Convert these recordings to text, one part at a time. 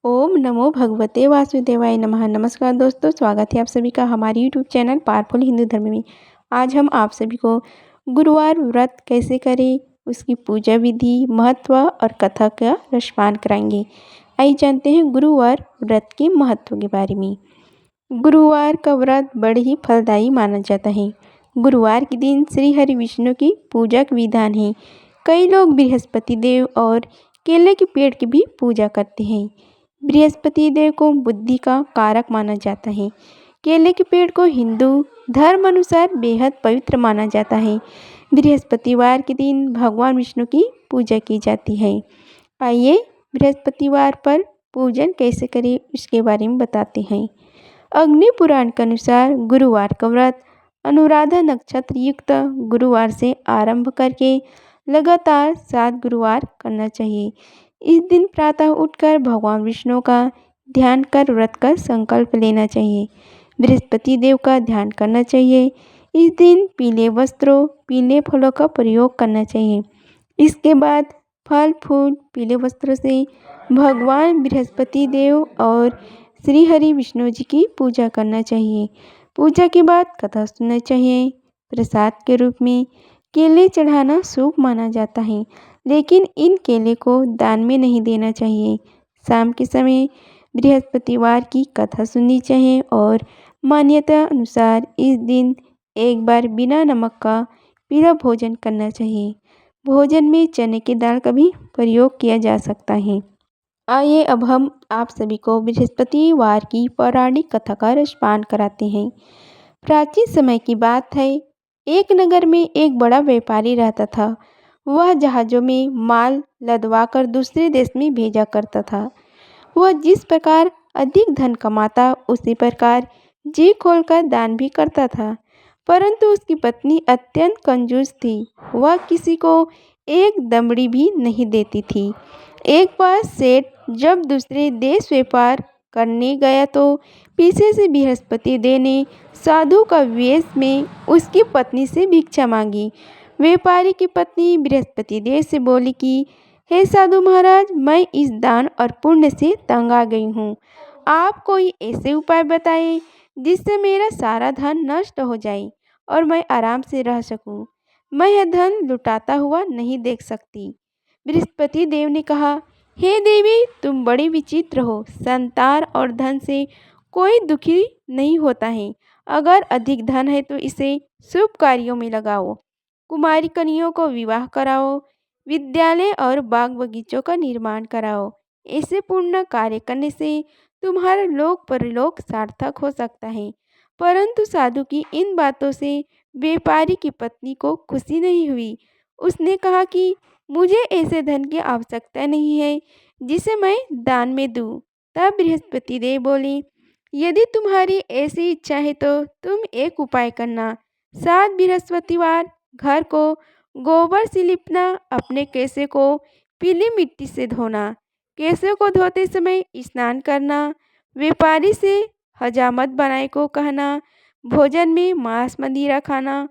ओम नमो भगवते वासुदेवाय नमः। नमस्कार दोस्तों, स्वागत है आप सभी का हमारे यूट्यूब चैनल पावरफुल हिंदू धर्म में। आज हम आप सभी को गुरुवार व्रत कैसे करें, उसकी पूजा विधि, महत्व और कथा का रसपान कराएंगे। आइए जानते हैं गुरुवार व्रत के महत्व के बारे में। गुरुवार का व्रत बड़े ही फलदायी माना जाता है। गुरुवार के दिन श्री हरि विष्णु की पूजा का विधान है। कई लोग बृहस्पति देव और केले के पेड़ की भी पूजा करते हैं। बृहस्पति देव को बुद्धि का कारक माना जाता है। केले के पेड़ को हिंदू धर्म अनुसार बेहद पवित्र माना जाता है। बृहस्पतिवार के दिन भगवान विष्णु की पूजा की जाती है। आइए बृहस्पतिवार पर पूजन कैसे करें उसके बारे में बताते हैं। अग्नि पुराण के अनुसार गुरुवार का व्रत अनुराधा नक्षत्र युक्त गुरुवार से आरंभ करके लगातार 7 गुरुवार करना चाहिए। इस दिन प्रातः उठकर भगवान विष्णु का ध्यान कर व्रत का संकल्प लेना चाहिए। बृहस्पति देव का ध्यान करना चाहिए। इस दिन पीले वस्त्रों, पीले फलों का प्रयोग करना चाहिए। इसके बाद फल फूल पीले वस्त्रों से भगवान बृहस्पति देव और श्री हरि विष्णु जी की पूजा करना चाहिए। पूजा के बाद कथा सुनना चाहिए। प्रसाद के रूप में केले चढ़ाना शुभ माना जाता है, लेकिन इन केले को दान में नहीं देना चाहिए। शाम के समय बृहस्पतिवार की कथा सुननी चाहिए और मान्यता अनुसार इस दिन एक बार बिना नमक का पीला भोजन करना चाहिए। भोजन में चने की दाल का भी प्रयोग किया जा सकता है। आइए अब हम आप सभी को बृहस्पतिवार की पौराणिक कथा का रसपान कराते हैं। प्राचीन समय की बात है। एक नगर में एक बड़ा व्यापारी रहता था। वह जहाज़ों में माल लदवाकर दूसरे देश में भेजा करता था। वह जिस प्रकार अधिक धन कमाता उसी प्रकार जी खोलकर दान भी करता था। परंतु उसकी पत्नी अत्यंत कंजूस थी। वह किसी को एक दमड़ी भी नहीं देती थी। एक बार सेठ जब दूसरे देश व्यापार करने गया तो पीछे से बृहस्पति देव ने साधु का वेश में उसकी पत्नी से भिक्षा मांगी। व्यापारी की पत्नी बृहस्पति देव से बोली कि हे साधु महाराज, मैं इस दान और पुण्य से तंग आ गई हूँ। आप कोई ऐसे उपाय बताएं जिससे मेरा सारा धन नष्ट हो जाए और मैं आराम से रह सकूं। मैं यह धन लुटाता हुआ नहीं देख सकती। बृहस्पति देव ने कहा, हे देवी, तुम बड़ी विचित्र हो। संतान और धन से कोई दुखी नहीं होता है। अगर अधिक धन है तो इसे शुभ कार्यों में लगाओ। कुमारी कन्याओं को विवाह कराओ। विद्यालय और बाग बगीचों का निर्माण कराओ। ऐसे पूर्ण कार्य करने से तुम्हारा लोक परलोक सार्थक हो सकता है। परंतु साधु की इन बातों से व्यापारी की पत्नी को खुशी नहीं हुई। उसने कहा कि मुझे ऐसे धन की आवश्यकता नहीं है जिसे मैं दान में दूं। तब बृहस्पति देव बोले, यदि तुम्हारी ऐसी इच्छा है तो तुम एक उपाय करना। 7 बृहस्पतिवार घर को गोबर से लिपना, अपने केशों को पीली मिट्टी से धोना, केशों को धोते समय स्नान करना, व्यापारी से हजामत बनाए को कहना, भोजन में मांस मदिरा खाना,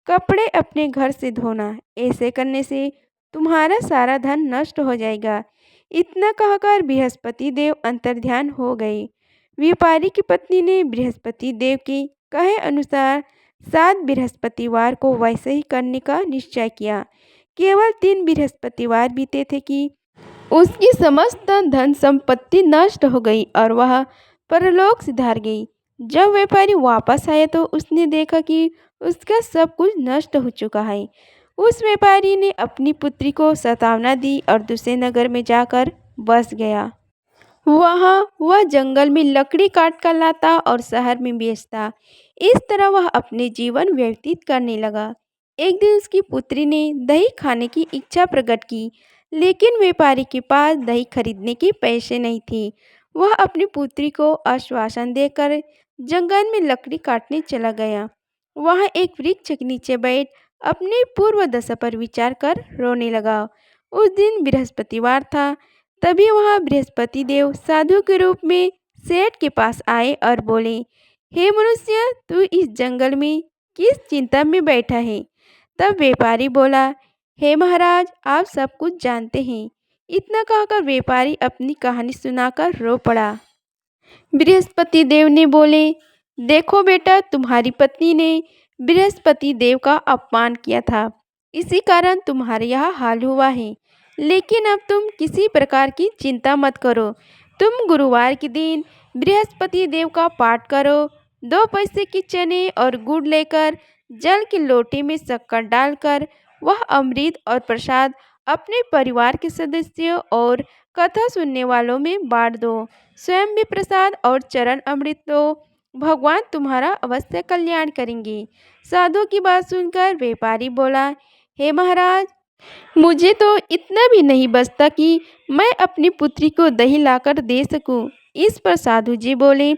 कपड़े अपने घर से धोना। ऐसे करने से तुम्हारा सारा धन नष्ट हो जाएगा। इतना कहकर बृहस्पति देव अंतर्ध्यान हो गए। व्यापारी की पत्नी ने बृहस्पति देव के कहे अनुसार 7 बृहस्पतिवार को वैसे ही करने का निश्चय किया। केवल 3 बृहस्पतिवार बीते थे कि उसकी समस्त धन संपत्ति नष्ट हो गई और वह परलोक सिधार गई। जब व्यापारी वापस आया तो उसने देखा कि उसका सब कुछ नष्ट हो चुका है। उस व्यापारी ने अपनी पुत्री को सतावना दी और दूसरे नगर में जाकर बस गया। वहाँ वह जंगल में लकड़ी काट कर लाता और शहर में बेचता। इस तरह वह अपने जीवन व्यतीत करने लगा। एक दिन उसकी पुत्री ने दही खाने की इच्छा प्रकट की, लेकिन व्यापारी के पास दही खरीदने के पैसे नहीं थे। वह अपनी पुत्री को आश्वासन देकर जंगल में लकड़ी काटने चला गया। वहाँ एक वृक्ष के नीचे बैठ अपनी पूर्व दशा पर विचार कर रोने लगा। उस दिन बृहस्पतिवार था। तभी वहाँ बृहस्पति देव साधु के रूप में सेठ के पास आए और बोले, हे मनुष्य, तू इस जंगल में किस चिंता में बैठा है? तब व्यापारी बोला, हे महाराज, आप सब कुछ जानते हैं। इतना कहकर व्यापारी अपनी कहानी सुनाकर रो पड़ा। बृहस्पति देव ने बोले, देखो बेटा, तुम्हारी पत्नी ने बृहस्पति देव का अपमान किया था, इसी कारण तुम्हारे यह हाल हुआ है। लेकिन अब तुम किसी प्रकार की चिंता मत करो। तुम गुरुवार के दिन बृहस्पति देव का पाठ करो। 2 पैसे के चने और गुड़ लेकर जल के लोटे में शक्कर डालकर वह अमृत और प्रसाद अपने परिवार के सदस्यों और कथा सुनने वालों में बांट दो। स्वयं भी प्रसाद और चरण अमृत दो। भगवान तुम्हारा अवश्य कल्याण करेंगे। साधु की बात सुनकर व्यापारी बोला, हे महाराज, मुझे तो इतना भी नहीं बचता कि मैं अपनी पुत्री को दही लाकर दे सकूं। इस पर साधु जी बोले,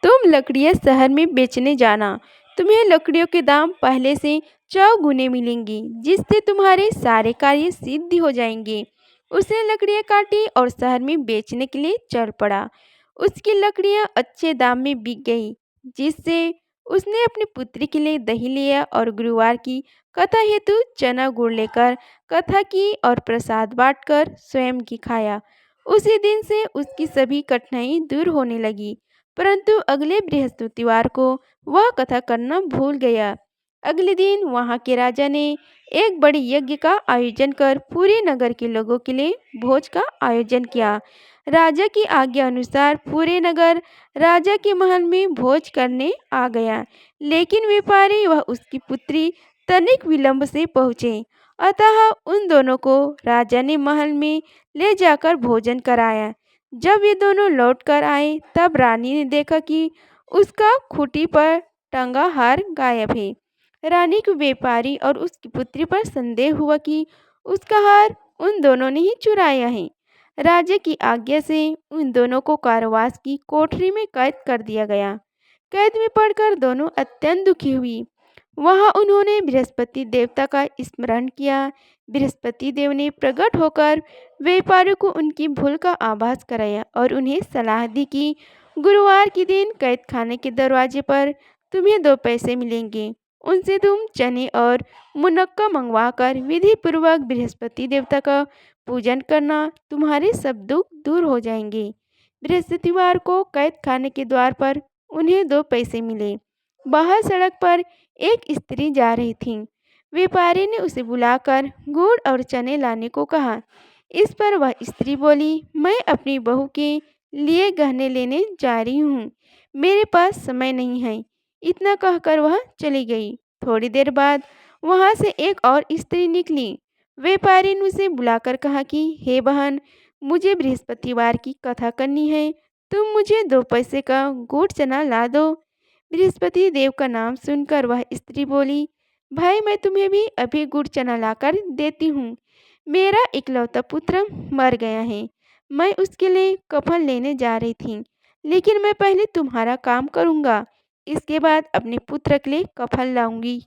तुम लकड़ियां शहर में बेचने जाना। तुम्हें लकड़ियों के दाम पहले से 4 गुने मिलेंगी, जिससे तुम्हारे सारे कार्य सिद्ध हो जाएंगे। उसने लकड़ियां काटी और शहर में बेचने के लिए चल पड़ा। उसकी लकड़ियां अच्छे दाम में बिक गई, जिससे उसने अपनी पुत्री के लिए दही लिया और गुरुवार की कथा हेतु चना गुड़ लेकर कथा की और प्रसाद बांटकर स्वयं की खाया। उसी दिन से उसकी सभी कठिनाई दूर होने लगी। परंतु अगले बृहस्पतिवार को वह कथा करना भूल गया। अगले दिन वहां के राजा ने एक बड़े यज्ञ का आयोजन कर पूरे नगर के लोगों के लिए भोज का आयोजन किया। राजा की आज्ञा अनुसार पूरे नगर राजा के महल में भोज करने आ गया, लेकिन व्यापारी वह उसकी पुत्री तनिक विलंब से पहुँचे। अतः उन दोनों को राजा ने महल में ले जाकर भोजन कराया। जब ये दोनों लौट कर आए, तब रानी ने देखा कि उसका खूंटी पर टंगा हार गायब है। रानी को व्यापारी और उसकी पुत्री पर संदेह हुआ कि उसका हार उन दोनों ने ही चुराया है। राजा की आज्ञा से उन दोनों को कारावास की कोठरी में कैद कर दिया गया। कैद में पड़कर दोनों अत्यंत दुखी हुई। वहां उन्होंने बृहस्पति देवता का स्मरण किया। बृहस्पति देव ने प्रकट होकर व्यापारियों को उनकी भूल का आभास कराया और उन्हें सलाह दी कि गुरुवार के दिन कैद खाने के दरवाजे पर तुम्हें 2 पैसे मिलेंगे। उनसे तुम चने और मुनक्का मंगवाकर विधि पूर्वक बृहस्पति देवता का पूजन करना, तुम्हारे सब दुख दूर हो जाएंगे। बृहस्पतिवार को कैद खाने के द्वार पर उन्हें 2 पैसे मिले। बाहर सड़क पर एक स्त्री जा रही थी। व्यापारी ने उसे बुलाकर गुड़ और चने लाने को कहा। इस पर वह स्त्री बोली, मैं अपनी बहू के लिए गहने लेने जा रही हूँ, मेरे पास समय नहीं है। इतना कहकर वह चली गई। थोड़ी देर बाद वहां से एक और स्त्री निकली। व्यापारी ने उसे बुलाकर कहा कि हे बहन, मुझे बृहस्पतिवार की कथा करनी है, तुम मुझे 2 पैसे का गुड़ चना ला दो। बृहस्पति देव का नाम सुनकर वह स्त्री बोली, भाई, मैं तुम्हें भी अभी गुड़ चना लाकर देती हूँ। मेरा इकलौता पुत्र मर गया है, मैं उसके लिए कफन लेने जा रही थी, लेकिन मैं पहले तुम्हारा काम करूँगा, इसके बाद अपने पुत्र के लिए कफन लाऊंगी।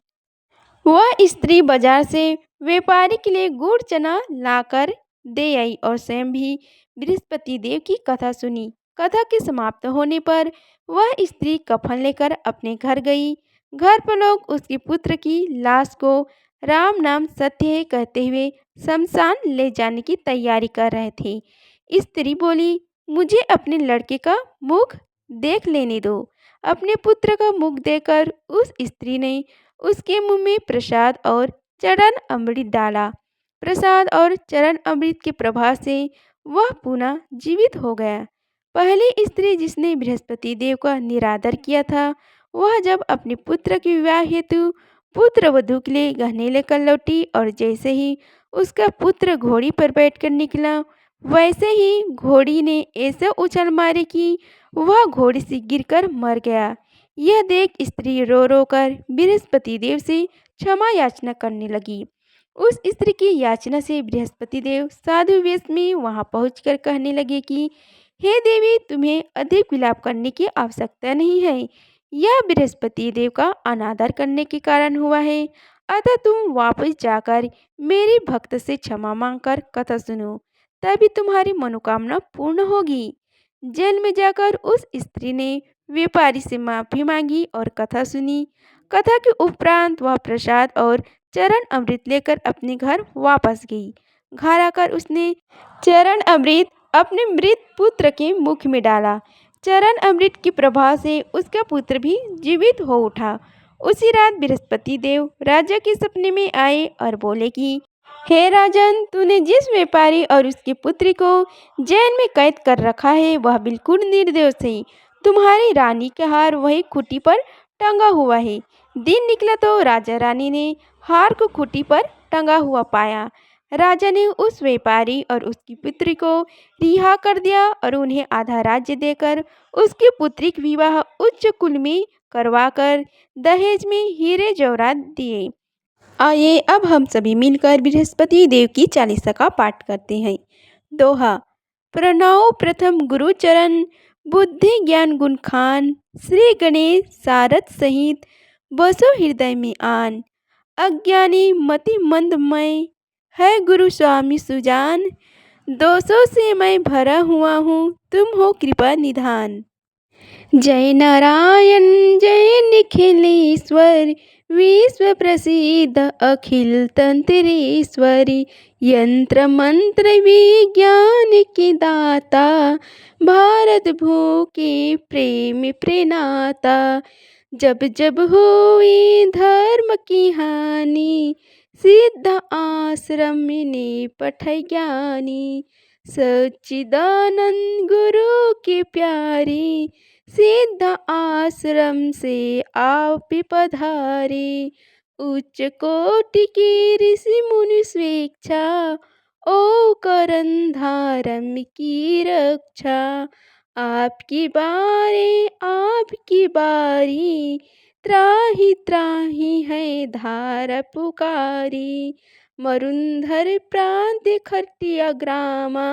वह स्त्री बाजार से व्यापारी के लिए गुड़ चना लाकर दे आई और स्वयं भी बृहस्पति देव की कथा सुनी। कथा के समाप्त होने पर वह स्त्री कफन लेकर अपने घर गई। घर पर लोग उसके पुत्र की लाश को राम नाम सत्य है कहते हुए शमशान ले जाने की तैयारी कर रहे थे। स्त्री बोली, मुझे अपने लड़के का मुख देख लेने दो। अपने पुत्र का मुख देखकर उस स्त्री ने उसके मुंह में प्रसाद और चरण अमृत डाला। प्रसाद और चरण अमृत के प्रभाव से वह पुनः जीवित हो गया। पहली स्त्री जिसने बृहस्पति देव का निरादर किया था, वह जब अपने पुत्र के विवाह हेतु पुत्र वधू के लिए गहने लेकर लौटी और जैसे ही उसका पुत्र घोड़ी पर बैठकर निकला, वैसे ही घोड़ी ने ऐसे उछल मारे कि वह घोड़ी से गिरकर मर गया। यह देख स्त्री रो रो कर बृहस्पति देव से क्षमा याचना करने लगी। उस स्त्री की याचना से बृहस्पति देव साधु वेश में वहां पहुंचकर कहने लगे कि हे देवी, तुम्हें अधिक विलाप करने की आवश्यकता नहीं है। यह बृहस्पति देव का अनादर करने के कारण हुआ है। अतः तुम वापस जाकर मेरे भक्त से क्षमा मांगकर कथा सुनो, तभी तुम्हारी मनोकामना पूर्ण होगी। जेल में जाकर उस स्त्री ने व्यापारी से माफी मांगी और कथा सुनी। कथा के उपरांत वह प्रसाद और चरण अमृत लेकर अपने घर वापस गई। घर आकर उसने चरण अमृत अपने मृत पुत्र के मुख में डाला। चरण अमृत के प्रभाव से उसका पुत्र भी जीवित हो उठा। उसी रात बृहस्पति देव राजा के सपने में आए और बोले कि हे राजन, तूने जिस व्यापारी और उसके पुत्री को जेल में कैद कर रखा है वह बिल्कुल निर्दोष है। तुम्हारी रानी का हार वही खूंटी पर टंगा हुआ है। दिन निकला तो राजा रानी ने हार को खूंटी पर टंगा हुआ पाया। राजा ने उस व्यापारी और उसकी पुत्री को रिहा कर दिया और उन्हें आधा राज्य देकर उसकी पुत्री का विवाह उच्च कुल में करवाकर दहेज में हीरे जवाहरात दिए। आइए अब हम सभी मिलकर बृहस्पति देव की चालीसा का पाठ करते हैं। दोहा। प्रणव प्रथम गुरु चरण, बुद्धि ज्ञान गुण खान, श्री गणेश सारथ सहित बसो हृदय में आन। अज्ञानी मति मंदमय, है गुरु स्वामी सुजान, दोषों से मैं भरा हुआ हूँ, तुम हो कृपा निधान। जय नारायण जय निखिलेश्वर, विश्व प्रसिद्ध अखिल तंत्रेश्वरी, यंत्र मंत्र विज्ञान के दाता, भारत भू के प्रेम प्रेनाता। जब जब हुई धर्म की हानि, सिद्ध आश्रम ने पठै ज्ञानी। सच्चिदानंद गुरु के प्यारे, सिद्ध आश्रम से आप पधारे। उच्च कोटि की ऋषि मुनि स्वेच्छा, ओ करन धारम की रक्षा। आपकी बारी, त्राहि त्राहि है धार पुकारी। मरुंधर प्रांत खटिया ग्रामा,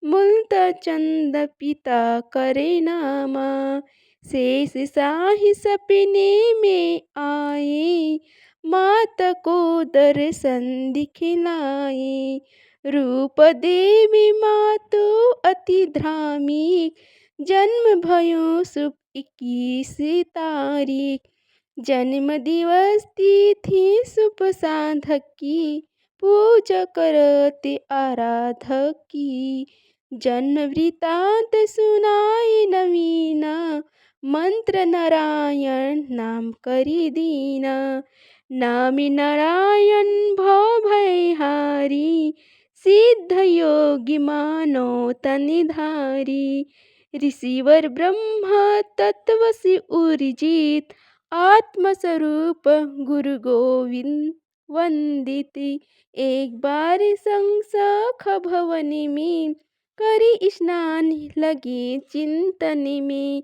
मुल्त चंद पिता करे नामा। शेष शाही सपने में आए, मात को दर्शन दिखलाए। रूप देवी मातु अति धार्मिक, जन्म भयो शुभ 21 तारीख। जन्म दिवस तिथि शुभ साधक की, पूजा करते आराधक की। जन्म वृतांत सुनाए नवीना, मंत्र नारायण नाम करी दीना। नामी नारायण भव भय हारी, सिद्ध योगी मानो तनिधारी। ऋषिवर ब्रह्म तत्व से उर्जित, आत्मस्वरूप गुरु गोविंद वंदित। एक बार संसख भवन में, करी स्नान लगे चिंतन में।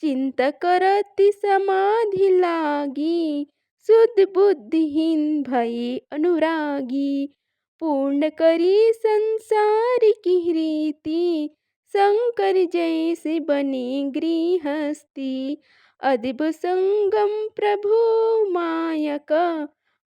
चिंता करती समाधि लागी, शुद्ध बुद्धिहीन भई अनुरागी। पूर्ण करी संसार की रीति, शंकर जैसे बने गृहस्थी। अद्भुत संगम प्रभु माया का,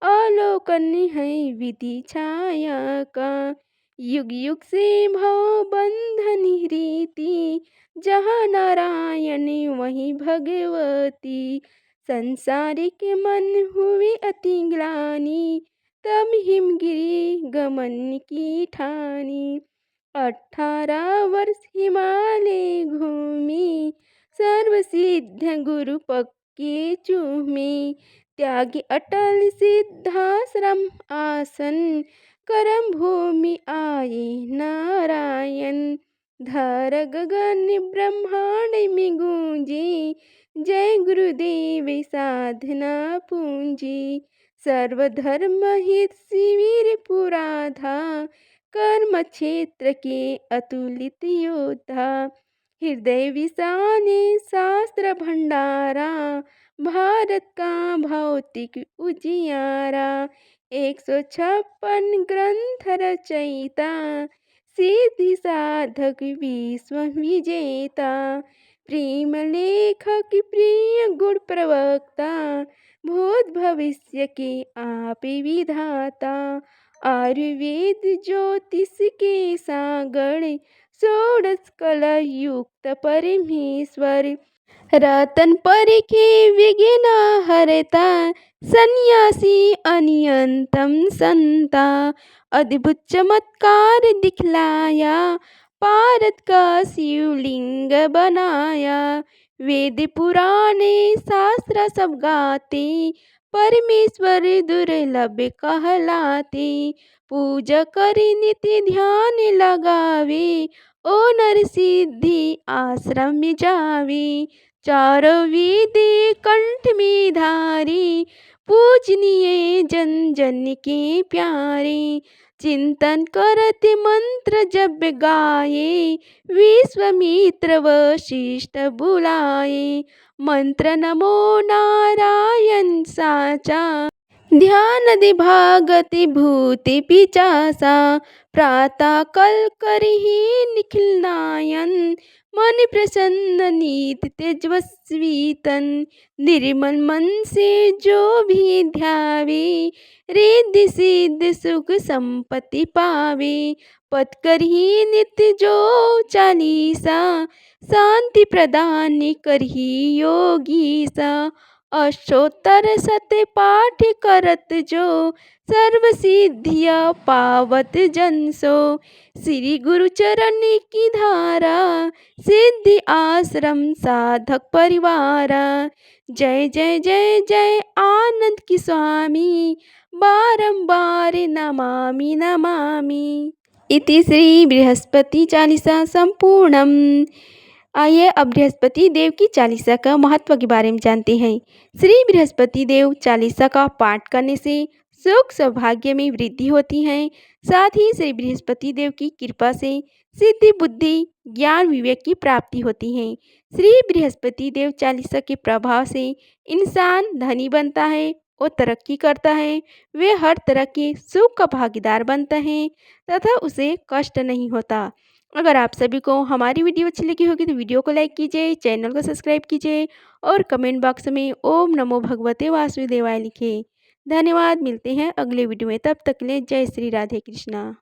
अवलोकन है विधि छाया का। युग युग से भव बंधन रीति, जहाँ नारायण वहीं भगवती। संसारिक मन हुए अति ग्लानि, तब हिमगिरि गमन की ठानी। 18 वर्ष हिमालय घूमी, सर्व सिद्ध गुरु पक्के चूमे। त्यागी अटल सिद्धाश्रम आसन, करम भूमि आए नारायण। धर गगन ब्रह्मांड में गूंजी, जय गुरुदेव साधना पूंजी। सर्वधर्म हित शिविर पुराधा, कर्म क्षेत्र के अतुलित योद्धा। हृदय विसाने शास्त्र भंडारा, भारत का भौतिक उजियारा। 156 ग्रंथ रचयिता, सिद्धि साधक विश्व विजेता। प्रेम लेखक प्रिय गुण प्रवक्ता, भूत भविष्य के आप विधाता। आयुर्वेद ज्योतिष के सागर, षोडश कला युक्त परमेश्वर। रतन परिखे विघ्न हरता, सन्यासी अनियंतम संता। अद्भुत चमत्कार दिखलाया, पारत का शिवलिंग बनाया। वेद पुराणे शास्त्र सब गाते, परमेश्वर दुर्लभ कहलाते। पूजा करे नित्य ध्यान लगावे, ओ नर सिद्धि आश्रम में जावे। चारों वेद कंठ में धारे, पूजनीय जन जन के प्यारे। चिंतन करत मंत्र जब गाये, विश्वामित्र वशिष्ठ बुलाए। मंत्र नमो नारायण साचा, ध्यान दे भागति भूति पिचासा। प्रातः कल करहि निखिल नायन, मन प्रसन्न नीत तेजस्वी तन। निर्मल मन से जो भी ध्यावे, रिद्धि सिद्धि सुख संपत्ति पावे। पद करहि नित्य जो चालीसा, शांति प्रदान करहि योगीसा। अष्टोत्तर शत पाठ करत जो, सर्व सिद्धिया पावत जन सो। श्री गुरु चरण की धारा, सिद्धि आश्रम साधक परिवारा। जय जय जय जय आनंद की स्वामी, बारंबार नमामि नमामि। इति श्री बृहस्पति चालीसा संपूर्णम। आइए अब बृहस्पति देव की चालीसा का महत्व के बारे में जानते हैं। श्री बृहस्पति देव चालीसा का पाठ करने से सुख सौभाग्य में वृद्धि होती है। साथ ही श्री बृहस्पति देव की कृपा से सिद्धि बुद्धि ज्ञान विवेक की प्राप्ति होती है। श्री बृहस्पति देव चालीसा के प्रभाव से इंसान धनी बनता है और तरक्की करता है। वे हर तरह के सुख का भागीदार बनता है तथा उसे कष्ट नहीं होता। अगर आप सभी को हमारी वीडियो अच्छी लगी होगी तो वीडियो को लाइक कीजिए, चैनल को सब्सक्राइब कीजिए और कमेंट बॉक्स में ओम नमो भगवते वासुदेवाय लिखें। धन्यवाद। मिलते हैं अगले वीडियो में, तब तक के लिए जय श्री राधे कृष्णा।